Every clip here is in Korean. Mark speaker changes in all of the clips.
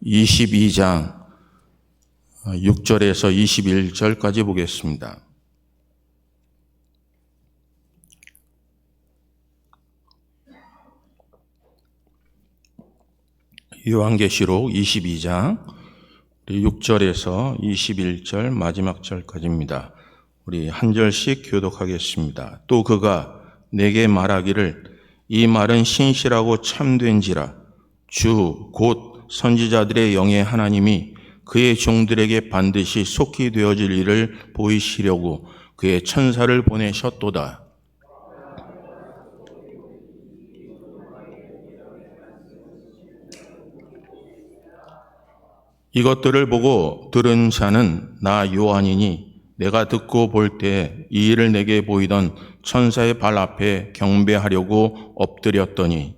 Speaker 1: 22장 6절에서 21절까지 보겠습니다. 요한계시록 22장 6절에서 21절 마지막 절까지입니다. 우리 한 절씩 교독하겠습니다. 또 그가 내게 말하기를 이 말은 신실하고 참된지라 주 곧 선지자들의 영의 하나님이 그의 종들에게 반드시 속히 되어질 일을 보이시려고 그의 천사를 보내셨도다. 이것들을 보고 들은 자는 나 요한이니 내가 듣고 볼 때 이 일을 내게 보이던 천사의 발 앞에 경배하려고 엎드렸더니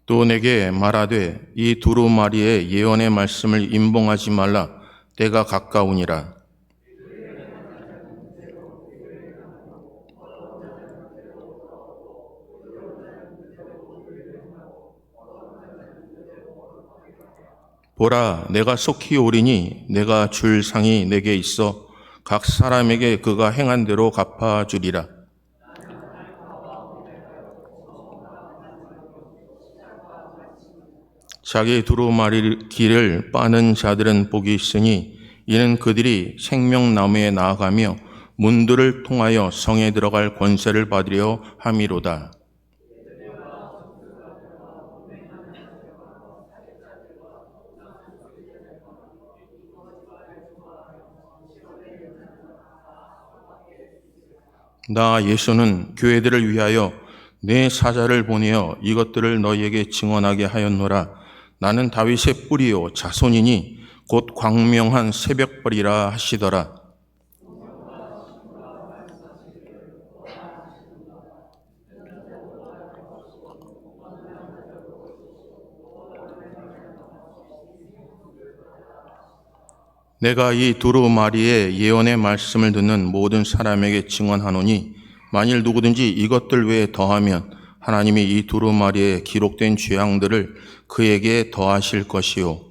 Speaker 1: 또 내게 말하되 이 두루마리의 예언의 말씀을 임봉하지 말라. 때가 가까우니라. 보라, 내가 속히 오리니 내가 줄 상이 내게 있어 각 사람에게 그가 행한 대로 갚아주리라. 자기 두루마리 길을 빠는 자들은 복이 있으니 이는 그들이 생명나무에 나아가며 문들을 통하여 성에 들어갈 권세를 받으려 함이로다. 나 예수는 교회들을 위하여 내 사자를 보내어 이것들을 너희에게 증언하게 하였노라. 나는 다윗의 뿌리요 자손이니 곧 광명한 새벽벌이라 하시더라. 내가 이 두루마리의 예언의 말씀을 듣는 모든 사람에게 증언하노니 만일 누구든지 이것들 외에 더하면 하나님이 이 두루마리에 기록된 죄악들을 그에게 더하실 것이요.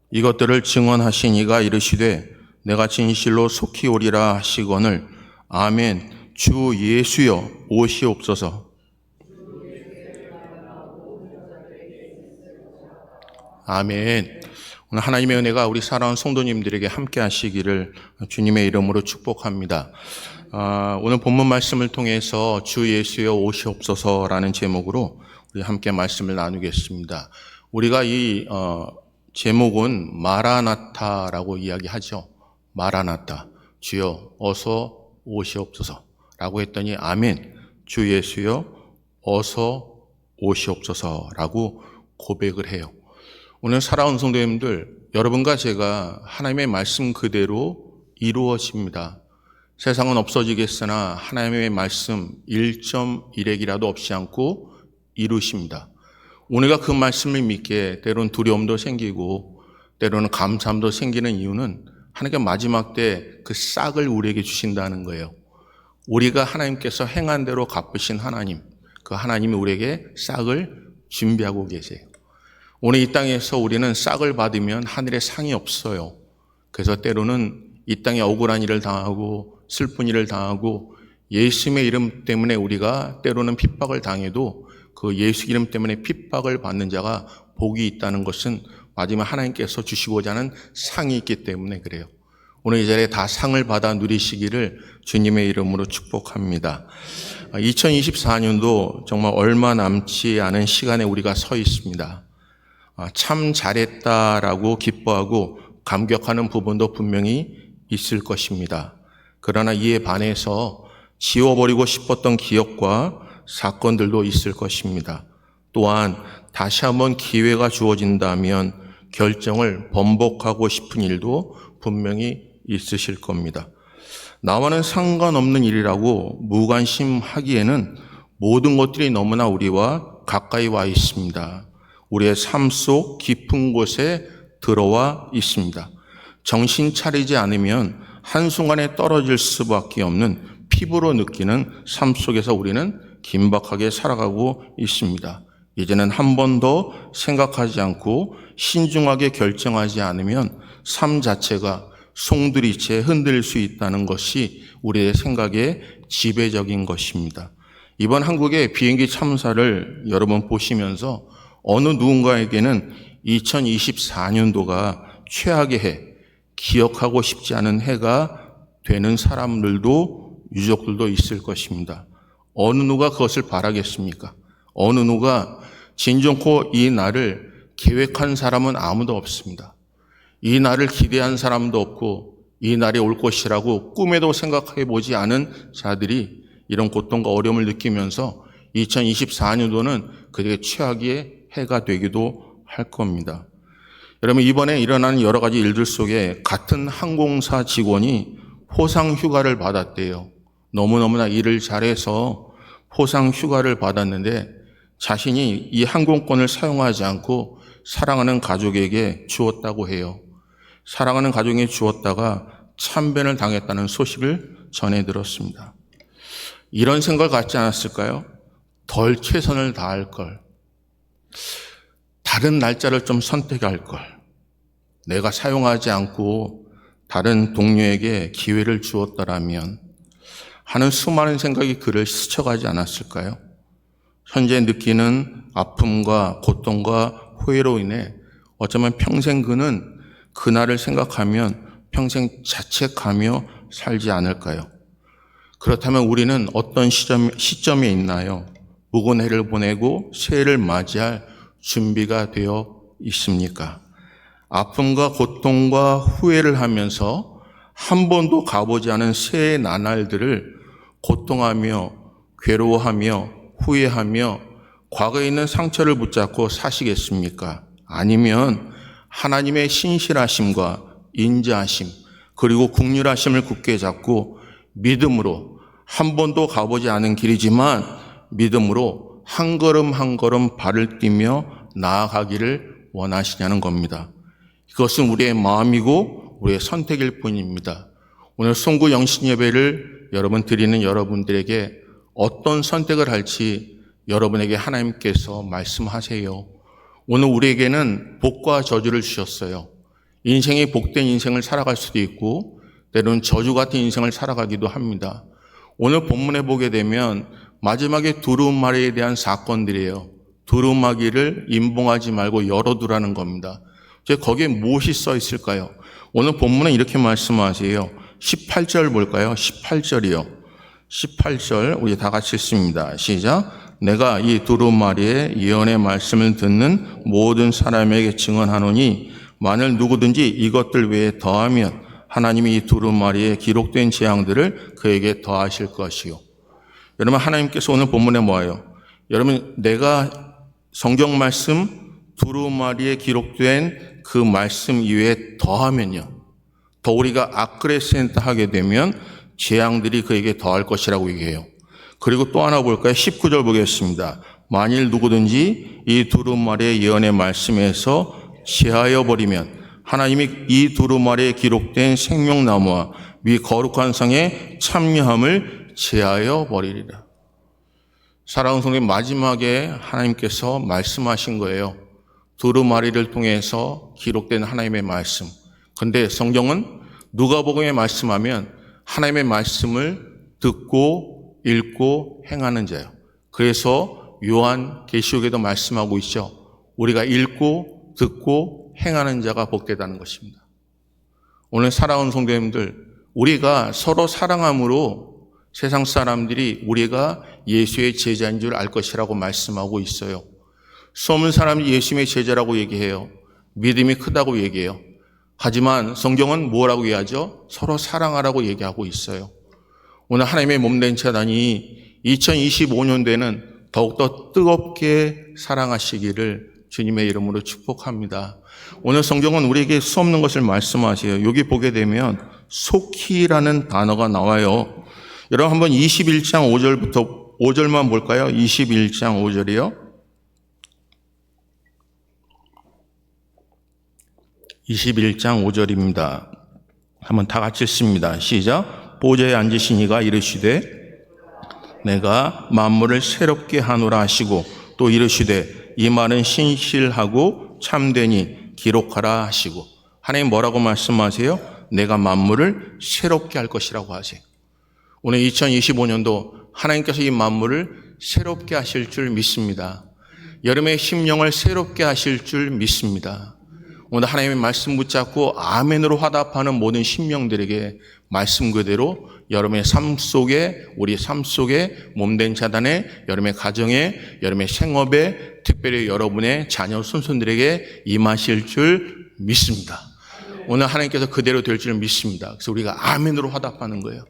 Speaker 1: 이것들을 증언하신 이가 이르시되 내가 진실로 속히 오리라 하시거늘 아멘. 주 예수여 오시옵소서. 아멘. 오늘 하나님의 은혜가 우리 사랑하는 성도님들에게 함께 하시기를 주님의 이름으로 축복합니다. 오늘 본문 말씀을 통해서 주 예수여 오시옵소서라는 제목으로 우리 함께 말씀을 나누겠습니다. 우리가 이 제목은 마라나타라고 이야기하죠. 마라나타, 주여 어서 오시옵소서라고 했더니 아멘, 주 예수여 어서 오시옵소서라고 고백을 해요. 오늘 살아온 성도님들, 여러분과 제가 하나님의 말씀 그대로 이루어집니다. 세상은 없어지겠으나 하나님의 말씀 1.1핵이라도 없이 않고 이루십니다. 우리가 그 말씀을 믿게 때로는 두려움도 생기고 때로는 감사함도 생기는 이유는 하나님께 마지막 때 그 싹을 우리에게 주신다는 거예요. 우리가 하나님께서 행한 대로 갚으신 하나님, 그 하나님이 우리에게 싹을 준비하고 계세요. 오늘 이 땅에서 우리는 싹을 받으면 하늘에 상이 없어요. 그래서 때로는 이 땅에 억울한 일을 당하고 슬픈 일을 당하고 예수님의 이름 때문에 우리가 때로는 핍박을 당해도 그 예수 이름 때문에 핍박을 받는 자가 복이 있다는 것은 마지막 하나님께서 주시고자 하는 상이 있기 때문에 그래요. 오늘 이 자리에 다 상을 받아 누리시기를 주님의 이름으로 축복합니다. 2024년도 정말 얼마 남지 않은 시간에 우리가 서 있습니다. 참 잘했다라고 기뻐하고 감격하는 부분도 분명히 있을 것입니다. 그러나 이에 반해서 지워버리고 싶었던 기억과 사건들도 있을 것입니다. 또한 다시 한번 기회가 주어진다면 결정을 번복하고 싶은 일도 분명히 있으실 겁니다. 나와는 상관없는 일이라고 무관심하기에는 모든 것들이 너무나 우리와 가까이 와 있습니다. 우리의 삶 속 깊은 곳에 들어와 있습니다. 정신 차리지 않으면 한순간에 떨어질 수밖에 없는 피부로 느끼는 삶 속에서 우리는 긴박하게 살아가고 있습니다. 이제는 한 번 더 생각하지 않고 신중하게 결정하지 않으면 삶 자체가 송두리째 흔들릴 수 있다는 것이 우리의 생각의 지배적인 것입니다. 이번 한국의 비행기 참사를 여러분 보시면서 어느 누군가에게는 2024년도가 최악의 해, 기억하고 싶지 않은 해가 되는 사람들도 유족들도 있을 것입니다. 어느 누가 그것을 바라겠습니까? 어느 누가 진정코 이 날을 계획한 사람은 아무도 없습니다. 이 날을 기대한 사람도 없고 이 날이 올 것이라고 꿈에도 생각해 보지 않은 자들이 이런 고통과 어려움을 느끼면서 2024년도는 그들에게 최악의 해가 되기도 할 겁니다. 여러분, 이번에 일어난 여러 가지 일들 속에 같은 항공사 직원이 포상 휴가를 받았대요. 너무너무나 일을 잘해서 포상 휴가를 받았는데 자신이 이 항공권을 사용하지 않고 사랑하는 가족에게 주었다고 해요. 사랑하는 가족에게 주었다가 참변을 당했다는 소식을 전해 들었습니다. 이런 생각을 갖지 않았을까요? 덜 최선을 다할 걸. 다른 날짜를 좀 선택할 걸. 내가 사용하지 않고 다른 동료에게 기회를 주었더라면 하는 수많은 생각이 그를 스쳐가지 않았을까요? 현재 느끼는 아픔과 고통과 후회로 인해 어쩌면 평생 그는 그날을 생각하면 평생 자책하며 살지 않을까요? 그렇다면 우리는 어떤 시점에 있나요? 묵은 해를 보내고 새해를 맞이할 준비가 되어 있습니까? 아픔과 고통과 후회를 하면서 한 번도 가보지 않은 새해 나날들을 고통하며 괴로워하며 후회하며 과거에 있는 상처를 붙잡고 사시겠습니까? 아니면 하나님의 신실하심과 인자하심 그리고 긍휼하심을 굳게 잡고 믿음으로 한 번도 가보지 않은 길이지만 믿음으로 한 걸음 한 걸음 발을 띄며 나아가기를 원하시냐는 겁니다. 그것은 우리의 마음이고 우리의 선택일 뿐입니다. 오늘 송구 영신 예배를 여러분 드리는 여러분들에게 어떤 선택을 할지 여러분에게 하나님께서 말씀하세요. 오늘 우리에게는 복과 저주를 주셨어요. 인생이 복된 인생을 살아갈 수도 있고 때로는 저주 같은 인생을 살아가기도 합니다. 오늘 본문에 보게 되면 마지막에 두루마리에 대한 사건들이에요. 두루마기를 임봉하지 말고 열어두라는 겁니다. 거기에 무엇이 써 있을까요? 오늘 본문은 이렇게 말씀하세요. 18절 볼까요? 18절이요. 18절 우리 다 같이 읽습니다. 시작. 내가 이 두루마리의 예언의 말씀을 듣는 모든 사람에게 증언하노니 만일 누구든지 이것들 외에 더하면 하나님이 이 두루마리에 기록된 재앙들을 그에게 더하실 것이요. 여러분, 하나님께서 오늘 본문에 뭐예요? 여러분, 내가 성경 말씀 두루마리에 기록된 그 말씀 이외에 더하면요, 더 우리가 아크레센트 하게 되면 재앙들이 그에게 더할 것이라고 얘기해요. 그리고 또 하나 볼까요? 19절 보겠습니다. 만일 누구든지 이 두루마리의 예언의 말씀에서 제하여 버리면 하나님이 이 두루마리에 기록된 생명나무와 위 거룩한 성의 참여함을 제하여 버리리라. 사랑하는 성도님, 마지막에 하나님께서 말씀하신 거예요. 두루마리를 통해서 기록된 하나님의 말씀. 근데 성경은 누가복음에 말씀하면 하나님의 말씀을 듣고 읽고 행하는 자예요. 그래서 요한 계시록에도 말씀하고 있죠. 우리가 읽고 듣고 행하는 자가 복되다는 것입니다. 오늘 사랑하는 성도님들, 우리가 서로 사랑함으로 세상 사람들이 우리가 예수의 제자인 줄 알 것이라고 말씀하고 있어요. 수없는 사람이 예수님의 제자라고 얘기해요. 믿음이 크다고 얘기해요. 하지만 성경은 뭐라고 얘기하죠? 서로 사랑하라고 얘기하고 있어요. 오늘 하나님의 몸된 재단이 2025년도에는 더욱더 뜨겁게 사랑하시기를 주님의 이름으로 축복합니다. 오늘 성경은 우리에게 수없는 것을 말씀하세요. 여기 보게 되면 속히라는 단어가 나와요. 여러분 한번 21장 5절부터 5절만 볼까요? 21장 5절이요. 21장 5절입니다. 한번 다 같이 읽습니다. 시작. 보좌에 앉으신 이가 이르시되 내가 만물을 새롭게 하노라 하시고 또 이르시되 이 말은 신실하고 참되니 기록하라 하시고. 하나님 뭐라고 말씀하세요? 내가 만물을 새롭게 할 것이라고 하세요. 오늘 2025년도 하나님께서 이 만물을 새롭게 하실 줄 믿습니다. 여러분의 심령을 새롭게 하실 줄 믿습니다. 오늘 하나님의 말씀 붙잡고 아멘으로 화답하는 모든 심령들에게 말씀 그대로 여러분의 삶 속에, 우리 삶 속에 몸된 자단에, 여러분의 가정에, 여러분의 생업에, 특별히 여러분의 자녀 손손들에게 임하실 줄 믿습니다. 오늘 하나님께서 그대로 될 줄 믿습니다. 그래서 우리가 아멘으로 화답하는 거예요.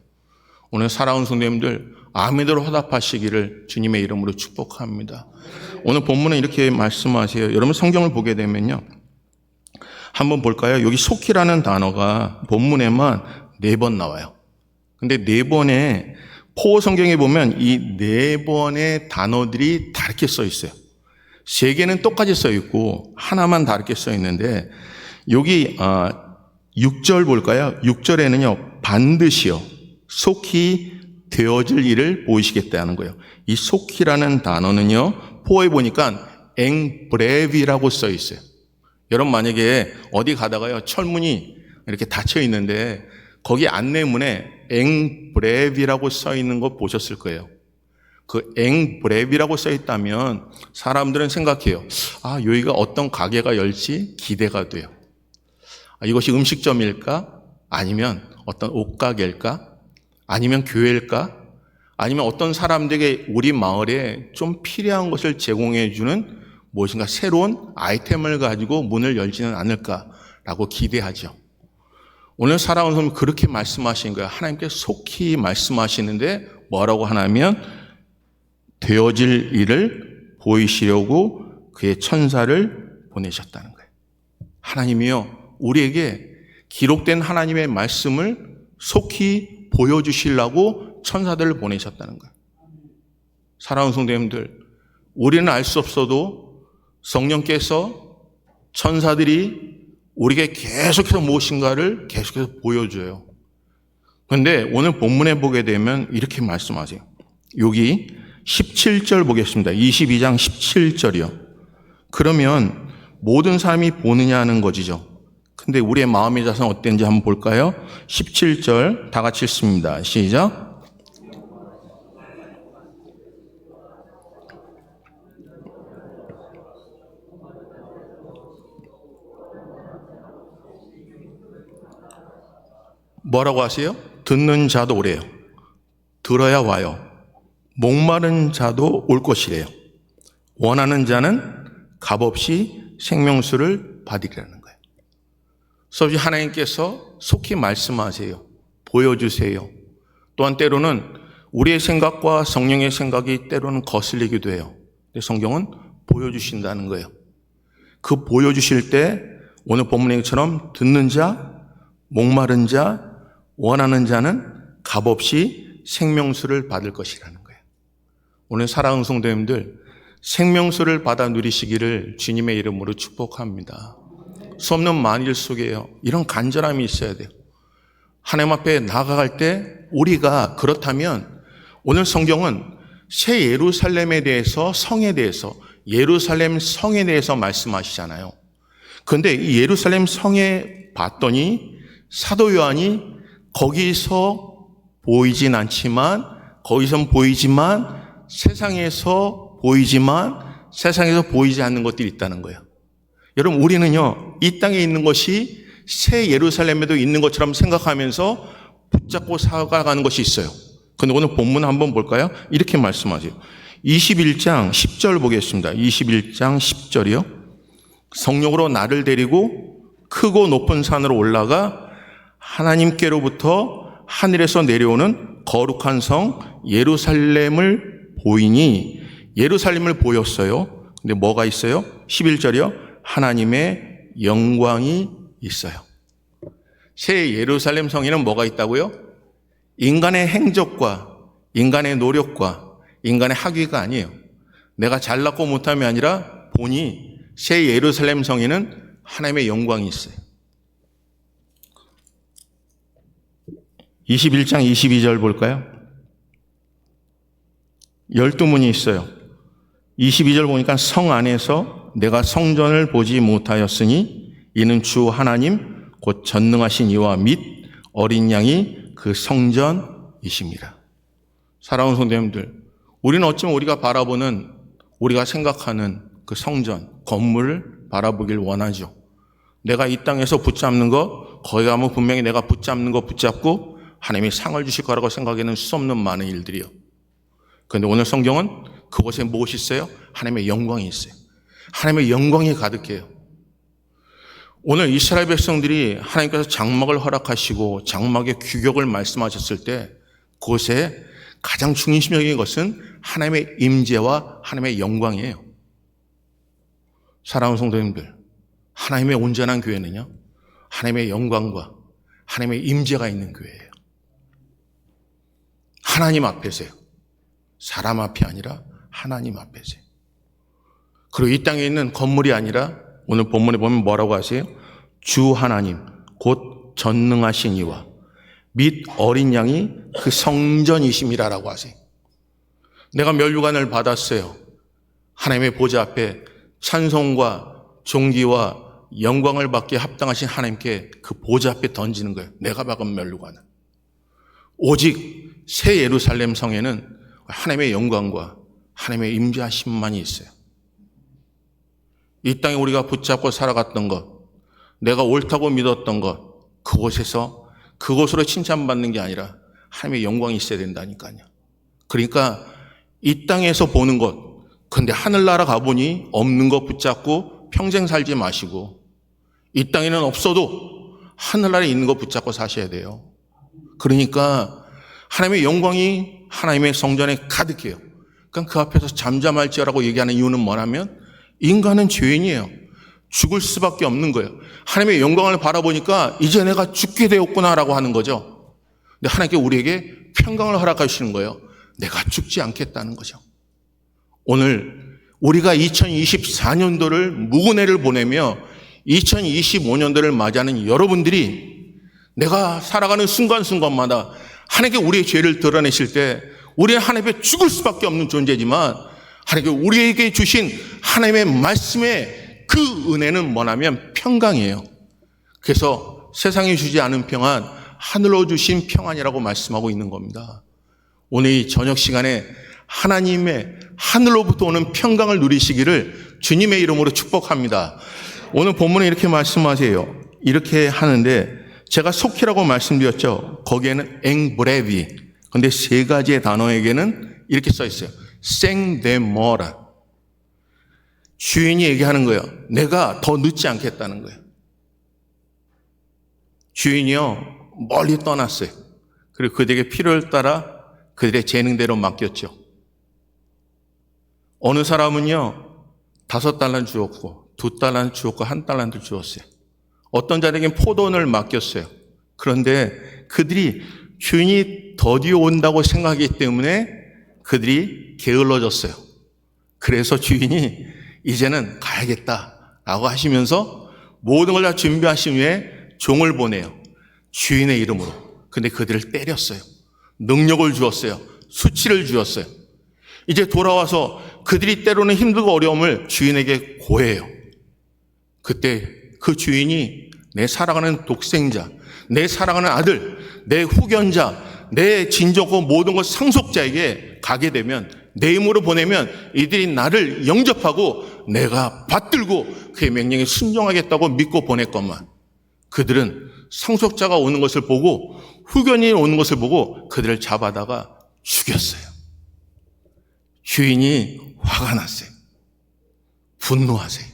Speaker 1: 오늘 사랑하는 성도님들 아멘으로 화답하시기를 주님의 이름으로 축복합니다. 오늘 본문은 이렇게 말씀하세요. 여러분 성경을 보게 되면요, 한번 볼까요? 여기 속히라는 단어가 본문에만 4번 나와요. 근데 4번에 포 성경에 보면 이 4번의 단어들이 다르게 써 있어요. 3개는 똑같이 써 있고 하나만 다르게 써 있는데, 여기 6절 볼까요? 6절에는요 반드시요 속히 되어질 일을 보이시겠다는 거예요. 이 속히라는 단어는요 포에 보니까 엥브레비라고 써 있어요. 여러분 만약에 어디 가다가요 철문이 이렇게 닫혀 있는데 거기 안내문에 엥브레비라고 써 있는 거 보셨을 거예요. 그 엥브레비라고 써 있다면 사람들은 생각해요. 아, 여기가 어떤 가게가 열지 기대가 돼요. 이것이 음식점일까? 아니면 어떤 옷가게일까? 아니면 교회일까? 아니면 어떤 사람들에게 우리 마을에 좀 필요한 것을 제공해 주는 무엇인가 새로운 아이템을 가지고 문을 열지는 않을까라고 기대하죠. 오늘 살아온 사람은 그렇게 말씀하신 거예요. 하나님께 속히 말씀하시는데 뭐라고 하냐면 되어질 일을 보이시려고 그의 천사를 보내셨다는 거예요. 하나님이요 우리에게 기록된 하나님의 말씀을 속히 보여주시려고 천사들을 보내셨다는 거예요. 사랑하는 성도님들, 우리는 알 수 없어도 성령께서 천사들이 우리에게 계속해서 무엇인가를 계속해서 보여줘요. 그런데 오늘 본문에 보게 되면 이렇게 말씀하세요. 여기 17절 보겠습니다. 22장 17절이요. 그러면 모든 사람이 보느냐 하는 것이죠. 근데 우리의 마음의 자세는 어땠는지 한번 볼까요? 17절 다 같이 읽습니다. 시작. 뭐라고 하세요? 듣는 자도 오래요. 들어야 와요. 목마른 자도 올 것이래요. 원하는 자는 값없이 생명수를 받으리라는 거예요. 그래서 하나님께서 속히 말씀하세요. 보여주세요. 또한 때로는 우리의 생각과 성령의 생각이 때로는 거슬리기도 해요. 근데 성경은 보여주신다는 거예요. 그 보여주실 때 오늘 본문처럼 듣는 자, 목마른 자, 원하는 자는 값없이 생명수를 받을 것이라는 거예요. 오늘 사랑하는 성도님들, 생명수를 받아 누리시기를 주님의 이름으로 축복합니다. 수 없는 만일 속에요, 이런 간절함이 있어야 돼요. 하나님 앞에 나아갈 때 우리가 그렇다면 오늘 성경은 새 예루살렘에 대해서, 성에 대해서, 예루살렘 성에 대해서 말씀하시잖아요. 그런데 이 예루살렘 성에 봤더니 사도 요한이 거기서 보이진 않지만, 거기선 보이지만 세상에서 보이지만 세상에서 보이지 않는 것들이 있다는 거예요. 여러분, 우리는요 이 땅에 있는 것이 새 예루살렘에도 있는 것처럼 생각하면서 붙잡고 살아가는 것이 있어요. 그런데 오늘 본문 한번 볼까요? 이렇게 말씀하세요. 21장 10절 보겠습니다. 21장 10절이요. 성령으로 나를 데리고 크고 높은 산으로 올라가 하나님께로부터 하늘에서 내려오는 거룩한 성 예루살렘을 보이니, 예루살렘을 보였어요. 근데 뭐가 있어요? 11절이요. 하나님의 영광이 있어요. 새 예루살렘 성에는 뭐가 있다고요? 인간의 행적과 인간의 노력과 인간의 학위가 아니에요. 내가 잘났고 못함이 아니라 보니 새 예루살렘 성에는 하나님의 영광이 있어요. 21장 22절 볼까요? 12문이 있어요. 22절 보니까 성 안에서 내가 성전을 보지 못하였으니 이는 주 하나님 곧 전능하신 이와 및 어린 양이 그 성전이십니다. 사랑하는 성도님들, 우리는 어쩌면 우리가 바라보는, 우리가 생각하는 그 성전, 건물을 바라보길 원하죠. 내가 이 땅에서 붙잡는 거, 거기 가면 분명히 내가 붙잡는 거 붙잡고 하나님이 상을 주실 거라고 생각하는 수 없는 많은 일들이요. 그런데 오늘 성경은 그곳에 무엇이 있어요? 하나님의 영광이 있어요. 하나님의 영광이 가득해요. 오늘 이스라엘 백성들이 하나님께서 장막을 허락하시고 장막의 규격을 말씀하셨을 때 그곳에 가장 중심적인 것은 하나님의 임재와 하나님의 영광이에요. 사랑하는 성도님들, 하나님의 온전한 교회는요, 하나님의 영광과 하나님의 임재가 있는 교회예요. 하나님 앞에서요. 사람 앞이 아니라 하나님 앞에서요. 그리고 이 땅에 있는 건물이 아니라 오늘 본문에 보면 뭐라고 하세요? 주 하나님 곧 전능하신 이와 및 어린 양이 그 성전이심이라라고 하세요. 내가 면류관을 받았어요. 하나님의 보좌 앞에 찬송과 존귀와 영광을 받기에 합당하신 하나님께 그 보좌 앞에 던지는 거예요. 내가 박은 면류관을. 오직 새 예루살렘 성에는 하나님의 영광과 하나님의 임재하심만이 있어요. 이 땅에 우리가 붙잡고 살아갔던 것, 내가 옳다고 믿었던 것, 그곳으로 칭찬받는 게 아니라 하나님의 영광이 있어야 된다니까요. 그러니까 이 땅에서 보는 것, 근데 하늘나라 가보니 없는 거 붙잡고 평생 살지 마시고 이 땅에는 없어도 하늘나라에 있는 거 붙잡고 사셔야 돼요. 그러니까 하나님의 영광이 하나님의 성전에 가득해요. 그러니까 그 앞에서 잠잠할지라고 얘기하는 이유는 뭐냐면 인간은 죄인이에요. 죽을 수밖에 없는 거예요. 하나님의 영광을 바라보니까 이제 내가 죽게 되었구나라고 하는 거죠. 근데 하나님께 우리에게 평강을 허락하시는 거예요. 내가 죽지 않겠다는 거죠. 오늘 우리가 2024년도를 무은혜를 보내며 2025년도를 맞이하는 여러분들이 내가 살아가는 순간순간마다 하나님께 우리의 죄를 드러내실 때 우리는 하나님 앞에 죽을 수밖에 없는 존재지만 하나님께 우리에게 주신 하나님의 말씀의 그 은혜는 뭐냐면 평강이에요. 그래서 세상이 주지 않은 평안, 하늘로 주신 평안이라고 말씀하고 있는 겁니다. 오늘 이 저녁 시간에 하나님의 하늘로부터 오는 평강을 누리시기를 주님의 이름으로 축복합니다. 오늘 본문에 이렇게 말씀하세요. 이렇게 하는데 제가 속히라고 말씀드렸죠. 거기에는 앵브레비. 근데 세 가지의 단어에게는 이렇게 써 있어요. 생데머라. 주인이 얘기하는 거예요. 내가 더 늦지 않겠다는 거예요. 주인이요, 멀리 떠났어요. 그리고 그들에게 필요를 따라 그들의 재능대로 맡겼죠. 어느 사람은요, 5달란트 주었고 2달란트 주었고 1달란트 주었어요. 어떤 자에게는 포도원을 맡겼어요. 그런데 그들이 주인이 더디어 온다고 생각하기 때문에 그들이 게을러졌어요. 그래서 주인이 이제는 가야겠다라고 하시면서 모든 걸 다 준비하신 후에 종을 보내요. 주인의 이름으로. 근데 그들을 때렸어요. 능력을 주었어요. 수치를 주었어요. 이제 돌아와서 그들이 때로는 힘들고 어려움을 주인에게 고해요. 그때 그 주인이 내 사랑하는 독생자, 내 사랑하는 아들, 내 후견자, 내 진정고 모든 것 상속자에게 가게 되면 내 힘으로 보내면 이들이 나를 영접하고 내가 받들고 그의 명령에 순종하겠다고 믿고 보냈건만 그들은 상속자가 오는 것을 보고 후견이 오는 것을 보고 그들을 잡아다가 죽였어요. 주인이 화가 났어요. 분노하세요.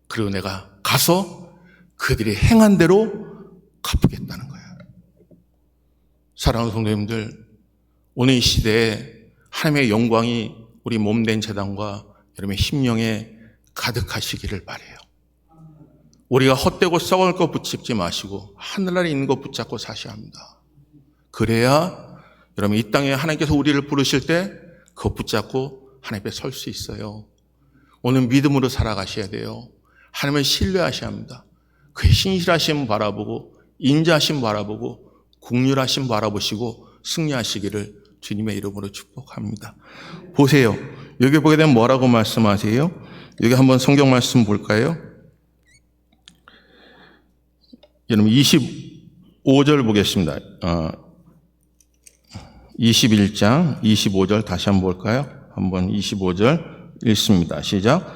Speaker 1: 그리고 내가 가서 그들이 행한 대로 갚겠다는 거예요. 사랑하는 성도님들, 오늘 이 시대에 하나님의 영광이 우리 몸된 재단과 여러분의 심령에 가득하시기를 바라요. 우리가 헛되고 썩을 것 붙잡지 마시고 하늘나라에 있는 것 붙잡고 사셔야 합니다. 그래야 여러분 이 땅에 하나님께서 우리를 부르실 때 그것 붙잡고 하나님 앞에 설 수 있어요. 오늘 믿음으로 살아가셔야 돼요. 하나님을 신뢰하셔야 합니다. 그의 신실하심 바라보고 인자하심 바라보고 국률하심 바라보시고 승리하시기를 주님의 이름으로 축복합니다. 보세요. 여기 보게 되면 뭐라고 말씀하세요? 여기 한번 성경 말씀 볼까요? 여러분 25절 보겠습니다. 21장 25절 다시 한번 볼까요? 한번 25절 읽습니다. 시작.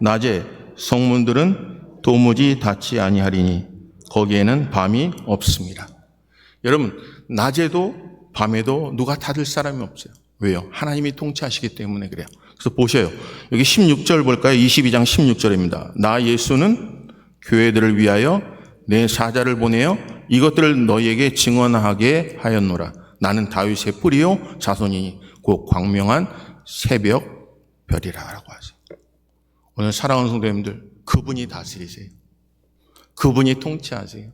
Speaker 1: 낮에 성문들은 도무지 닫지 아니하리니 거기에는 밤이 없습니다. 여러분 낮에도 밤에도 누가 닫을 사람이 없어요. 왜요? 하나님이 통치하시기 때문에 그래요. 그래서 보셔요. 여기 16절 볼까요? 22장 16절입니다. 나 예수는 교회들을 위하여 내 사자를 보내어 이것들을 너희에게 증언하게 하였노라. 나는 다윗의 뿌리요 자손이니 곧 광명한 새벽 별이라고 하세요. 오늘 사랑하는 성도님들, 그분이 다스리세요. 그분이 통치하세요.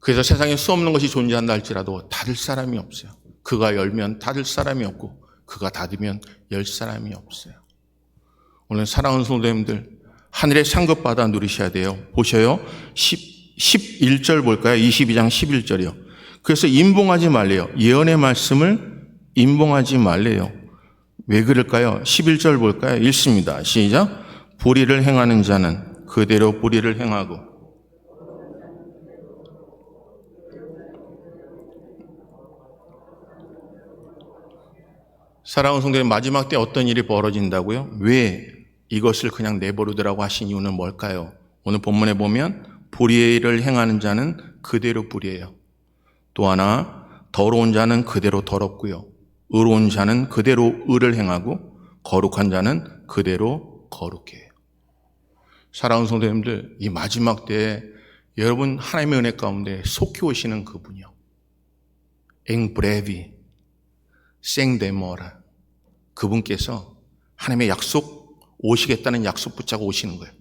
Speaker 1: 그래서 세상에 수 없는 것이 존재한다 할지라도 닫을 사람이 없어요. 그가 열면 닫을 사람이 없고 그가 닫으면 열 사람이 없어요. 오늘 사랑하는 성도님들, 하늘의 상급 받아 누리셔야 돼요. 보셔요. 11절 볼까요? 22장 11절이요. 그래서 임봉하지 말래요. 예언의 말씀을 임봉하지 말래요. 왜 그럴까요? 11절 볼까요? 읽습니다. 시작. 불의를 행하는 자는 그대로 불의를 행하고 사랑하는 성도님, 마지막 때 어떤 일이 벌어진다고요? 왜 이것을 그냥 내버리더라고 하신 이유는 뭘까요? 오늘 본문에 보면 불의를 행하는 자는 그대로 불의해요. 또 하나 더러운 자는 그대로 더럽고요. 의로운 자는 그대로 의를 행하고 거룩한 자는 그대로 거룩해 해요. 사랑하는 성도님들, 이 마지막 때에 여러분 하나님의 은혜 가운데 속히 오시는 그분이요. 엥 브레비 생데모라, 그분께서 하나님의 약속, 오시겠다는 약속 붙잡고 오시는 거예요.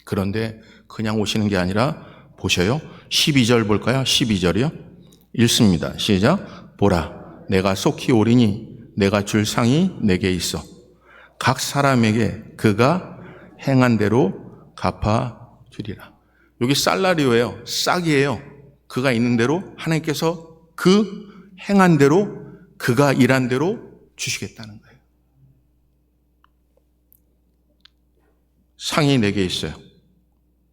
Speaker 1: 그런데 그냥 오시는 게 아니라 보셔요. 12절 볼까요? 12절이요. 읽습니다. 시작. 보라, 내가 속히 오리니 내가 줄 상이 내게 있어 각 사람에게 그가 행한 대로 갚아주리라. 여기 살라리오예요. 싹이에요. 그가 있는 대로 하나님께서 그 행한 대로, 그가 일한 대로 주시겠다는 거예요. 상이 내게 있어요.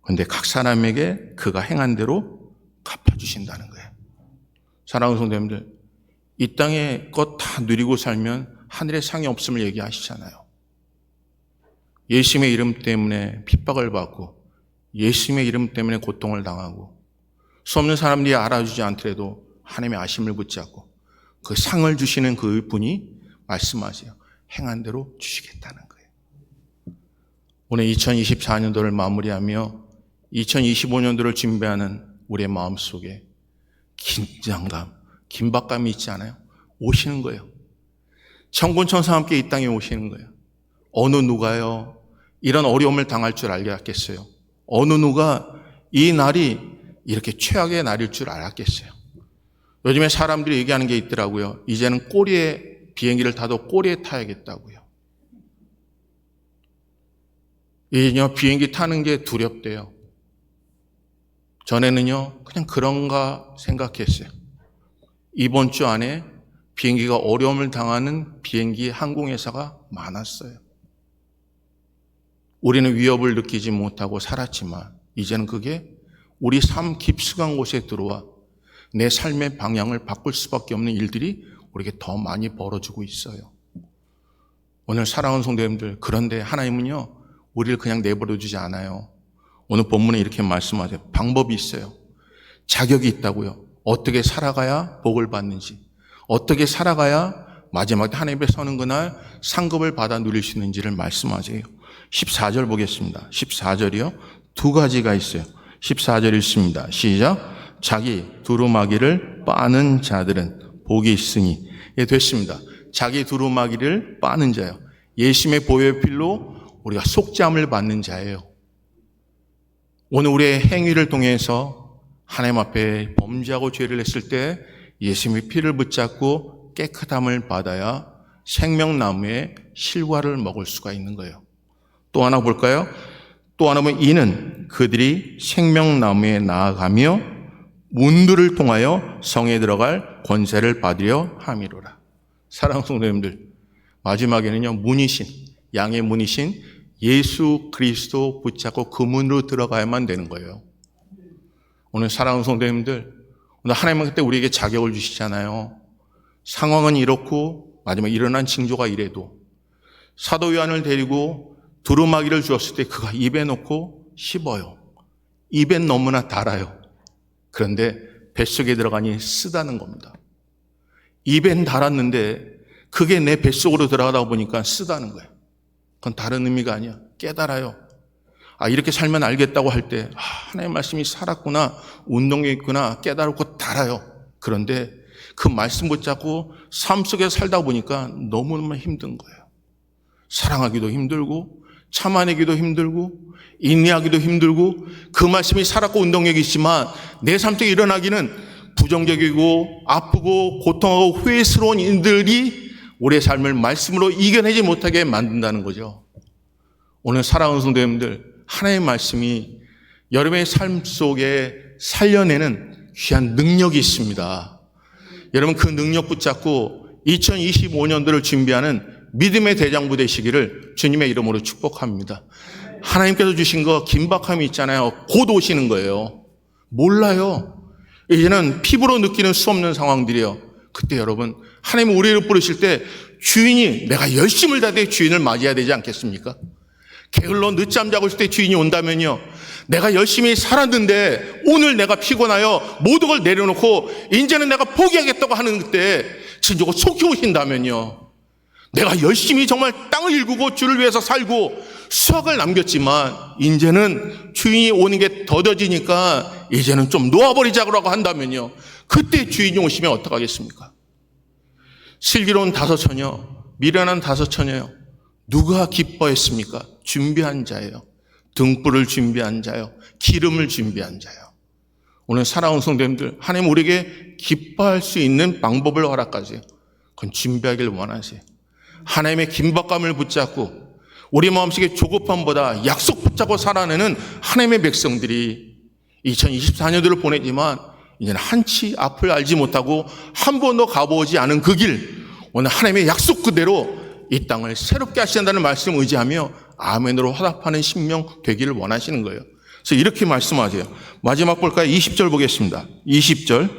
Speaker 1: 그런데 각 사람에게 그가 행한 대로 갚아주신다는 거예요. 사랑하는 성도님들, 이 땅의 것 다 누리고 살면 하늘의 상이 없음을 얘기하시잖아요. 예수님의 이름 때문에 핍박을 받고 예수님의 이름 때문에 고통을 당하고 수 없는 사람들이 알아주지 않더라도 하나님의 아심을 붙잡고 그 상을 주시는 그 분이 말씀하세요. 행한 대로 주시겠다는 거예요. 오늘 2024년도를 마무리하며 2025년도를 준비하는 우리의 마음속에 긴장감, 긴박감이 있지 않아요? 오시는 거예요. 천군천사와 함께 이 땅에 오시는 거예요. 어느 누가요 이런 어려움을 당할 줄 알겠어요? 어느 누가 이 날이 이렇게 최악의 날일 줄 알았겠어요? 요즘에 사람들이 얘기하는 게 있더라고요. 이제는 꼬리에 비행기를 타도 꼬리에 타야겠다고요. 이제요 비행기 타는 게 두렵대요. 전에는요 그냥 그런가 생각했어요. 이번 주 안에 비행기가 어려움을 당하는 비행기 항공회사가 많았어요. 우리는 위협을 느끼지 못하고 살았지만 이제는 그게 우리 삶 깊숙한 곳에 들어와 내 삶의 방향을 바꿀 수밖에 없는 일들이 우리에게 더 많이 벌어지고 있어요. 오늘 사랑하는 성도님들, 그런데 하나님은요 우리를 그냥 내버려 두지 않아요. 오늘 본문에 이렇게 말씀하세요. 방법이 있어요. 자격이 있다고요. 어떻게 살아가야 복을 받는지, 어떻게 살아가야 마지막에 하나님 앞에 서는 그날 상급을 받아 누릴 수 있는지를 말씀하세요. 14절 보겠습니다. 14절이요. 두 가지가 있어요. 14절 읽습니다. 시작. 자기 두루마기를 빠는 자들은 복이 있으니. 예, 됐습니다. 자기 두루마기를 빠는 자요. 예수님의 보혈 필로 우리가 속죄함을 받는 자예요. 오늘 우리의 행위를 통해서 하나님 앞에 범죄하고 죄를 했을 때 예수님의 피를 붙잡고 깨끗함을 받아야 생명나무의 실과를 먹을 수가 있는 거예요. 또 하나 볼까요? 또 하나 보면 이는 그들이 생명나무에 나아가며 문들을 통하여 성에 들어갈 권세를 받으려 함이로라. 사랑하는 성도님들, 마지막에는요, 문이신, 양의 문이신 예수 그리스도 붙잡고 그 문으로 들어가야만 되는 거예요. 오늘 사랑하는 성도님들, 오늘 하나님은 그때 우리에게 자격을 주시잖아요. 상황은 이렇고 마지막 일어난 징조가 이래도 사도 요한을 데리고 두루마기를 주었을 때 그가 입에 넣고 씹어요. 입엔 너무나 달아요. 그런데 뱃속에 들어가니 쓰다는 겁니다. 입엔 달았는데 그게 내 뱃속으로 들어가다 보니까 쓰다는 거예요. 그건 다른 의미가 아니야. 깨달아요. 이렇게 살면 알겠다고 할 때 하나님의 말씀이 살았구나, 운동이 있구나 깨달고 달아요. 그런데 그 말씀 붙잡고 삶 속에 살다 보니까 너무너무 힘든 거예요. 사랑하기도 힘들고 참아내기도 힘들고 인내하기도 힘들고 그 말씀이 살았고 운동력이 있지만 내 삶 속에 일어나기는 부정적이고 아프고 고통하고 후회스러운 일들이 우리의 삶을 말씀으로 이겨내지 못하게 만든다는 거죠. 오늘 사랑하는 성도님들, 하나님의 말씀이 여러분의 삶 속에 살려내는 귀한 능력이 있습니다. 여러분 그 능력 붙잡고 2025년도를 준비하는 믿음의 대장부 되시기를 주님의 이름으로 축복합니다. 하나님께서 주신 거 긴박함이 있잖아요. 곧 오시는 거예요. 몰라요. 이제는 피부로 느끼는 수 없는 상황들이에요. 그때 여러분 하나님은 우리를 부르실 때 주인이 내가 열심을 다해 주인을 맞이해야 되지 않겠습니까? 게을러 늦잠 자고 있을 때 주인이 온다면요, 내가 열심히 살았는데 오늘 내가 피곤하여 모든 걸 내려놓고 이제는 내가 포기하겠다고 하는 그때 진짜로 속히 오신다면요, 내가 열심히 정말 땅을 일구고 주를 위해서 살고 수확을 남겼지만 이제는 주인이 오는 게 더뎌지니까 이제는 좀 놓아버리자고 한다면요, 그때 주인이 오시면 어떡하겠습니까? 슬기로운 다섯 처녀, 미련한 다섯 처녀요, 누가 기뻐했습니까? 준비한 자예요. 등불을 준비한 자요, 기름을 준비한 자요. 오늘 사랑하는 성도님들, 하나님 우리에게 기뻐할 수 있는 방법을 허락하세요. 그건 준비하길 원하세요. 하나님의 긴박감을 붙잡고 우리 마음속에 조급함보다 약속 붙잡고 살아내는 하나님의 백성들이 2024년도를 보내지만 이제는 한치 앞을 알지 못하고 한 번도 가보지 않은 그 길, 오늘 하나님의 약속 그대로 이 땅을 새롭게 하신다는 말씀을 의지하며 아멘으로 화답하는 심령 되기를 원하시는 거예요. 그래서 이렇게 말씀하세요. 마지막 볼까요? 20절 보겠습니다. 20절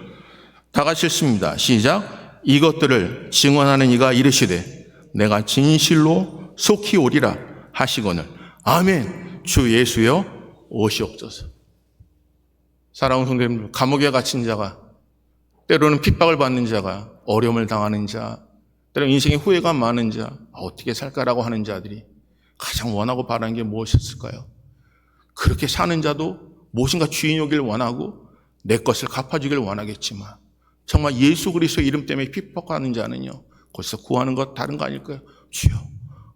Speaker 1: 다 같이 읽습니다. 시작. 이것들을 증언하는 이가 이르시되 내가 진실로 속히 오리라 하시거늘 아멘. 주 예수여 오시옵소서. 사랑하는 성도님들, 감옥에 갇힌 자가, 때로는 핍박을 받는 자가, 어려움을 당하는 자, 때로는 인생에 후회가 많은 자, 어떻게 살까라고 하는 자들이 가장 원하고 바라는 게 무엇이었을까요? 그렇게 사는 자도 무엇인가 주인이 오길 원하고 내 것을 갚아주길 원하겠지만 정말 예수 그리스도의 이름 때문에 핍박하는 자는요, 거기서 구하는 것 다른 거 아닐까요? 주여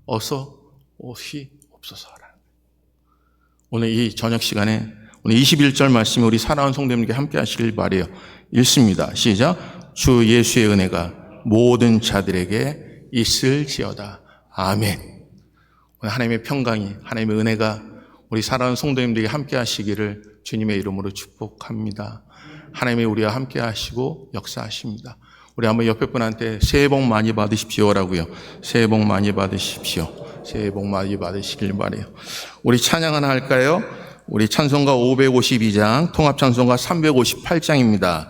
Speaker 1: 어서 오시옵소서. 오늘 이 저녁 시간에 오늘 21절 말씀이 우리 사랑하는 성도님께 함께 하시길 바라요. 읽습니다. 시작. 주 예수의 은혜가 모든 자들에게 있을지어다. 아멘. 오늘 하나님의 평강이, 하나님의 은혜가 우리 사랑하는 성도님들에게 함께 하시기를 주님의 이름으로 축복합니다. 하나님이 우리와 함께 하시고 역사하십니다. 우리 한번 옆에 분한테 새해 복 많이 받으십시오라고요. 새해 복 많이 받으십시오. 새해 복 많이 받으시길 바라요. 우리 찬양 하나 할까요? 우리 찬송가 552장, 통합찬송가 358장입니다.